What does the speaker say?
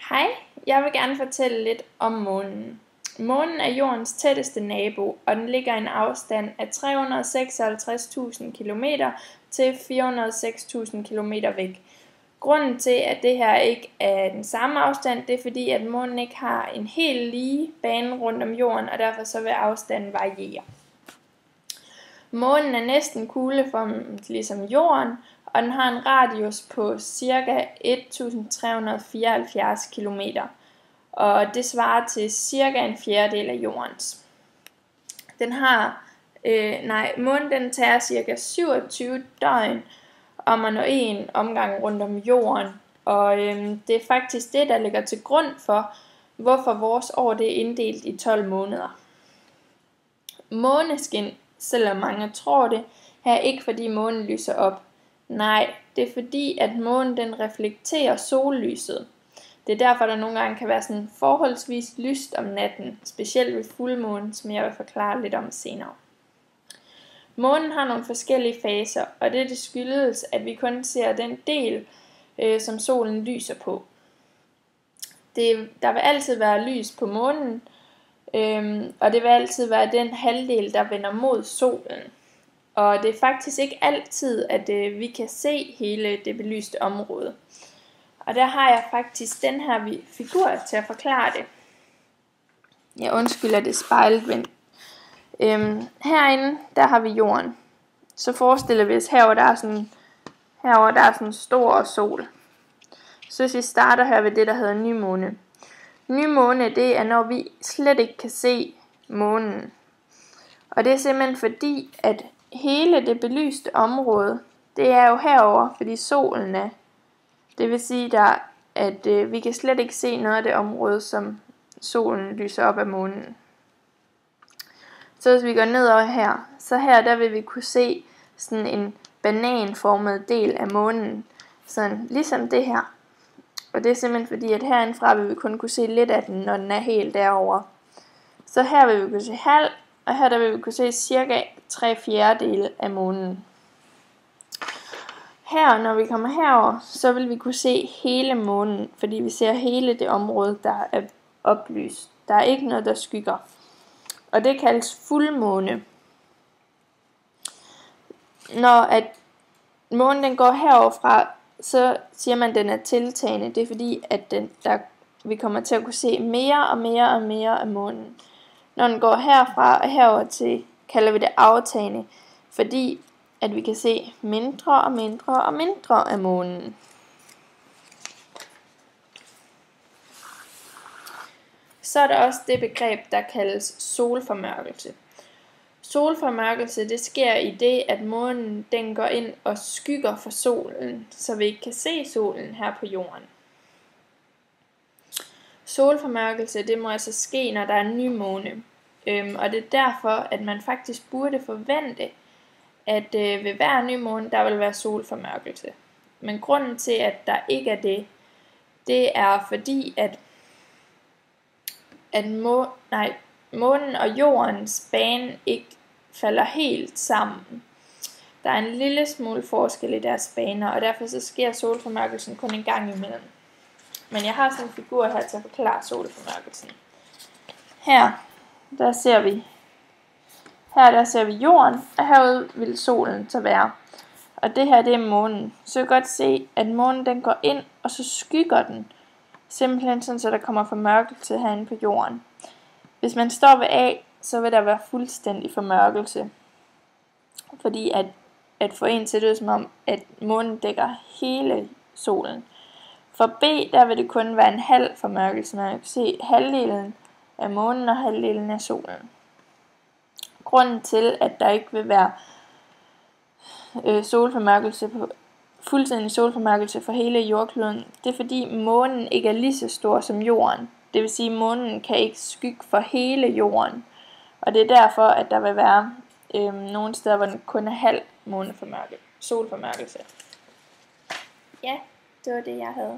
Hej, jeg vil gerne fortælle lidt om månen. Månen er jordens tætteste nabo, og den ligger i en afstand af 356.000 km til 406.000 km væk. Grunden til, at det her ikke er den samme afstand, det er fordi, at månen ikke har en helt lige bane rundt om jorden, og derfor så vil afstanden variere. Månen er næsten kugleformet ligesom jorden, og den har en radius på ca. 1374 km, og det svarer til cirka en fjerdedel af jordens. Månen den tager ca. 27 døgn om at nå en omgang rundt om jorden, og det er faktisk det, der ligger til grund for, hvorfor vores år det er inddelt i 12 måneder. Måneskin, selvom mange tror det, er ikke fordi månen lyser op. Nej, det er fordi, at månen den reflekterer sollyset. Det er derfor, der nogle gange kan være sådan forholdsvis lyst om natten, specielt ved fuldmåne, som jeg vil forklare lidt om senere. Månen har nogle forskellige faser, og det skyldes, at vi kun ser den del, som solen lyser på. Der vil altid være lys på månen, og det vil altid være den halvdel, der vender mod solen. Og det er faktisk ikke altid, at vi kan se hele det belyste område. Og der har jeg faktisk den her figur til at forklare det. Jeg undskylder det spejlet. Herinde, der har vi jorden. Så forestiller vi os herover der er sådan en stor sol. Så hvis vi starter her ved det, der hedder nymåne. Nymåne, det er når vi slet ikke kan se månen. Og det er simpelthen fordi, at hele det belyste område, det er jo herover, fordi solen er. Det vil sige, at vi kan slet ikke se noget af det område, som solen lyser op af månen. Så hvis vi går ned over her, så her der vil vi kunne se sådan en bananformet del af månen, sådan ligesom det her. Og det er simpelthen fordi, at herindefra vil vi kun kunne se lidt af den, når den er helt derovre. Så her vil vi kunne se halv, og her der vil vi kunne se cirka 3/4 af månen. Her, når vi kommer herover, så vil vi kunne se hele månen, fordi vi ser hele det område, der er oplyst. Der er ikke noget, der skygger. Og det kaldes fuldmåne. Når at månen den går heroverfra, så siger man, at den er tiltagende. Det er fordi, at vi kommer til at kunne se mere og mere og mere af månen. Når den går herfra og herover til, kalder vi det aftagende, fordi at vi kan se mindre og mindre og mindre af månen. Så er der også det begreb, der kaldes solformørkelse. Solformørkelse, det sker i det, at månen den går ind og skygger for solen, så vi ikke kan se solen her på jorden. Solformørkelse, det må altså ske, når der er en nymåne. Og det er derfor, at man faktisk burde forvente, at ved hver nymåne, der vil være solformørkelse. Men grunden til, at der ikke er det er fordi, at månen og jordens bane ikke falder helt sammen. Der er en lille smule forskel i deres baner, og derfor så sker solformørkelsen kun en gang imellem. Men jeg har sådan en figur her til at forklare solformørkelsen. Her, der ser vi jorden, og herude vil solen så være. Og det her, det er månen. Så jeg kan godt se, at månen den går ind, og så skygger den. Simpelthen sådan, så der kommer formørkelse herinde på jorden. Hvis man står ved A, så vil der være fuldstændig formørkelse. Fordi at få en til det som om, at månen dækker hele solen. For B, der vil det kun være en halv formørkelse. Man kan se halvdelen af månen og halvdelen af solen. Grunden til, at der ikke vil være fuldstændig solformørkelse for hele jordkloden, det er fordi månen ikke er lige så stor som jorden. Det vil sige, at månen kan ikke skygge for hele jorden. Og det er derfor, at der vil være nogle steder, hvor den kun er halv solformørkelse. Ja, det var det, jeg havde.